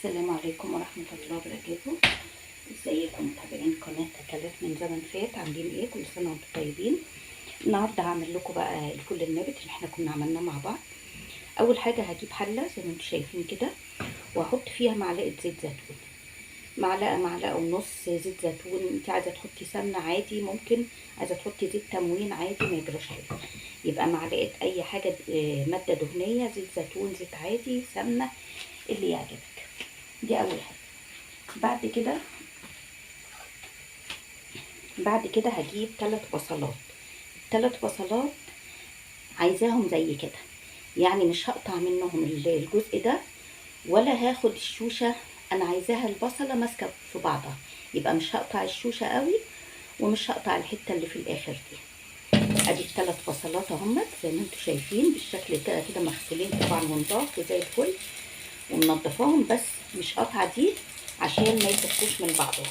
السلام عليكم ورحمة الله وبركاته. ازيكم متابعين قناة أكلات من زمن فات؟ عاملين ايه؟ كل سنة وانتم طيبين. النهاردة هعمل لكم بقى الفول النابت اللي احنا كنا عملناه مع بعض. أول حاجة هجيب حلة زي ما انتم شايفين كده، وهحط فيها معلقة زيت زيتون، معلقة ونص زيت زيتون. انت عايزة تحطي سمنة عادي ممكن، عايزة تحطي زيت تموين عادي ما يجراش حاجة. يبقى معلقة أي حاجة مادة دهنية، زيت زيتون، زيت عادي، سمنة، اللي يعجبك. دي أول حاجة. بعد كده هجيب 3 بصلات. 3 بصلات عايزاهم زي كده، يعني مش هقطع منهم الجزء ده ولا هاخد الشوشة، انا عايزاها البصلة ماسكة في بعضها، يبقى مش هقطع الشوشة قوي ومش هقطع الحتة اللي في الاخر دي. ادي 3 بصلات اهمت زي ما انتم شايفين بالشكل ده كده، مغسولين طبعا ونضاف وزي الفل ومنضفاهم، بس مش قطعة دي عشان ما يفكوش من بعضهم.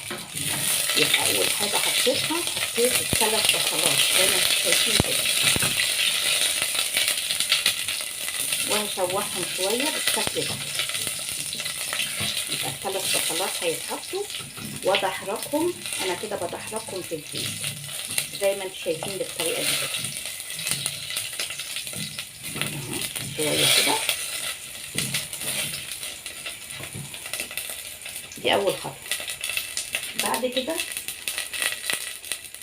يبقى اول حاجه حطيت ال3 بصلات زي ما انتم شايفين كده، وهشوحهم شويه بالشكل ده. يبقى ال3 بصلات هيتحطوا وادحرجهم، انا كده بدحرجهم في الزيت زي ما انتم شايفين بالطريقه دي كده، شويه كده. دي اول خطوه. بعد كده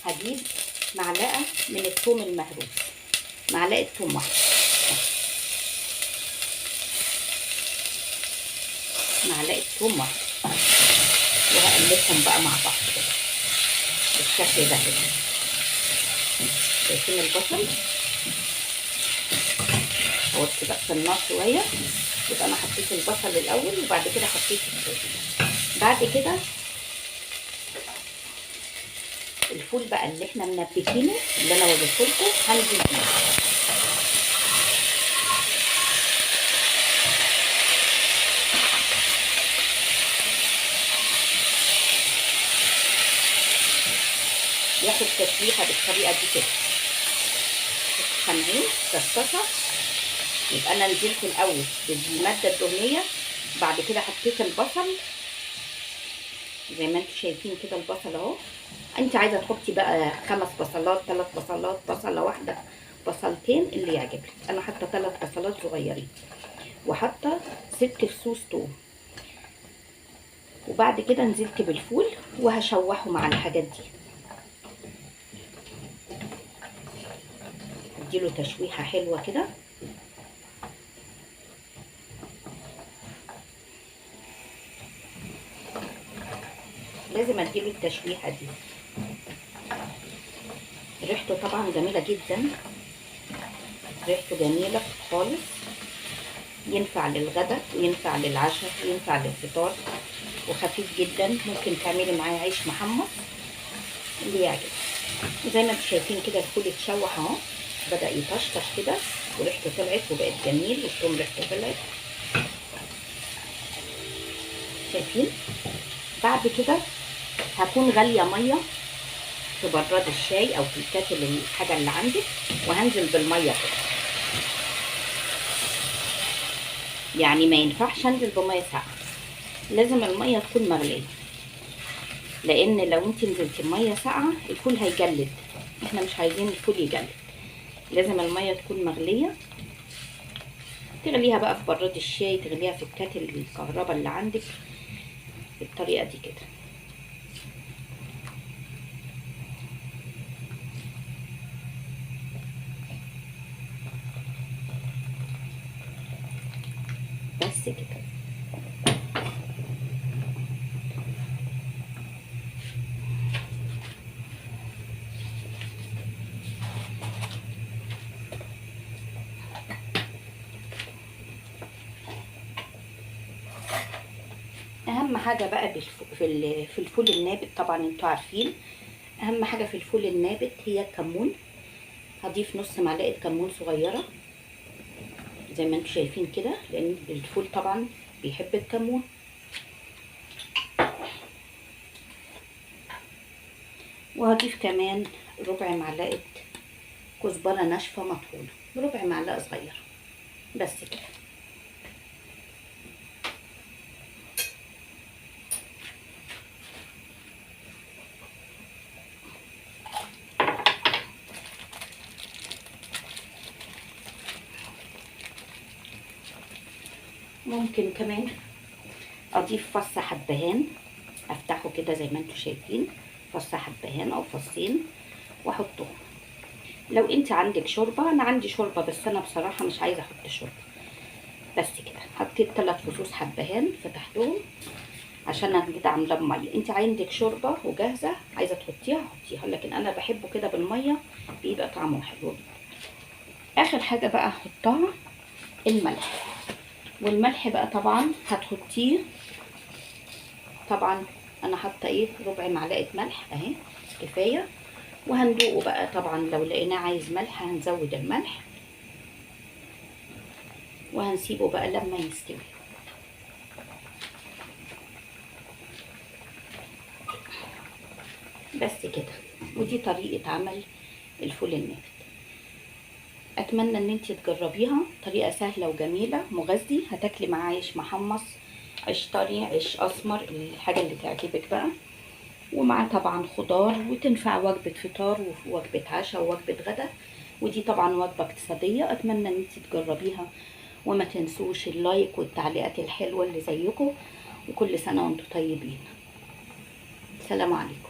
هجيب معلقه من الثوم المهروس، معلقه ثوم واحده، معلقه ثوم واحده، وهقلبهم بقى مع بعض كده بالشكل ده كده. شايفين البصل؟ وطي بقى النار شويه. يبقى انا حطيت البصل الاول وبعد كده حطيت الفول. بعد كده الفول بقى اللي احنا منبتينه اللي انا وريته لكم هنزل بيه. ياخد تشويحه بالطريقه دي كده. سامعين الطاسه؟ يبقى انا نزلت الاول بالماده الدهنيه، بعد كده حطيت البصل زي ما انتم شايفين كده. البصل اهو، انت عايزه تحطي بقى 5 بصلات، 3 بصلات، بصله واحده، بصلتين، اللي يعجبك. انا حاطه 3 بصلات صغيرين، وحاطه 6 فصوص توم. وبعد كده نزلت بالفول وهشوحه مع الحاجات دي، اديله تشويحه حلوه كده. لازم اديله التشويحه دي. ريحته طبعا جميله جدا، ريحته جميله خالص، ينفع للغدا وينفع للعشاء وينفع للفطار، وخفيف جدا. ممكن تعملي معاه عيش محمص، اللي يعجبك. زي ما انتم شايفين كده الفول اتشوح اهو، بدأ يطشطش كده وريحته طلعت وبقت جميل، والثوم ريحته طلعت. شايفين؟ بعد كده هكون غاليه ميه في براد الشاي او في الكاتل، الحاجه اللي عندك، وهنزل بالميه كده. يعني ما ينفعش انزل بميه ساقعه، لازم الميه تكون مغليه، لان لو انت نزلتي بميه ساقعه الفول هيجلد، احنا مش عايزين الفول يجلد. لازم الميه تكون مغليه. تغليها بقى في براد الشاي، تغليها في الكاتل الكهرباء اللي عندك بالطريقه دي كده. بس كده. اهم حاجه بقى في الفول النابت، طبعا انتوا عارفين اهم حاجه في الفول النابت هي الكمون. هضيف نص معلقه كمون صغيره زي ما انتوا شايفين كده، لان الفول طبعا بيحب الكمون. وهضيف كمان ربع معلقه كزبره ناشفه مطحونه، ربع معلقه صغيره بس كده. ممكن كمان اضيف فص حبهان، افتحه كده زي ما انتم شايفين، فص حبهان او فصين واحطهم. لو انت عندك شوربه، انا عندي شوربه بس انا بصراحه مش عايزه احط شوربه. بس كده حطيت 3 فصوص حبهان فتحتهم عشان انا كده عاملاه بميه. انت عندك شوربه وجاهزه عايزه تحطيها حطيها، لكن انا بحبه كده بالميه بيبقى طعمه حلو جدا. اخر حاجه بقى احطها الملح، والملح بقى طبعا هتحطيه، طبعا انا حاطه ايه ربع معلقه ملح اهي كفايه، وهندوقه بقى طبعا لو لقيناه عايز ملح هنزود الملح، وهنسيبه بقى لما يستوي. بس كده، ودي طريقه عمل الفول النابت. اتمنى ان انتي تجربيها، طريقه سهله وجميله مغذي. هتاكلي معاه عيش محمص، عيش طري، عيش اسمر، الحاجه اللي تعجبك بقى، ومعاه طبعا خضار، وتنفع وجبه فطار ووجبه عشاء ووجبه غدا، ودي طبعا وجبه اقتصاديه. اتمنى ان انتي تجربيها، وما تنسوش اللايك والتعليقات الحلوه اللي زيكم، وكل سنه وانتم طيبين. سلام عليكم.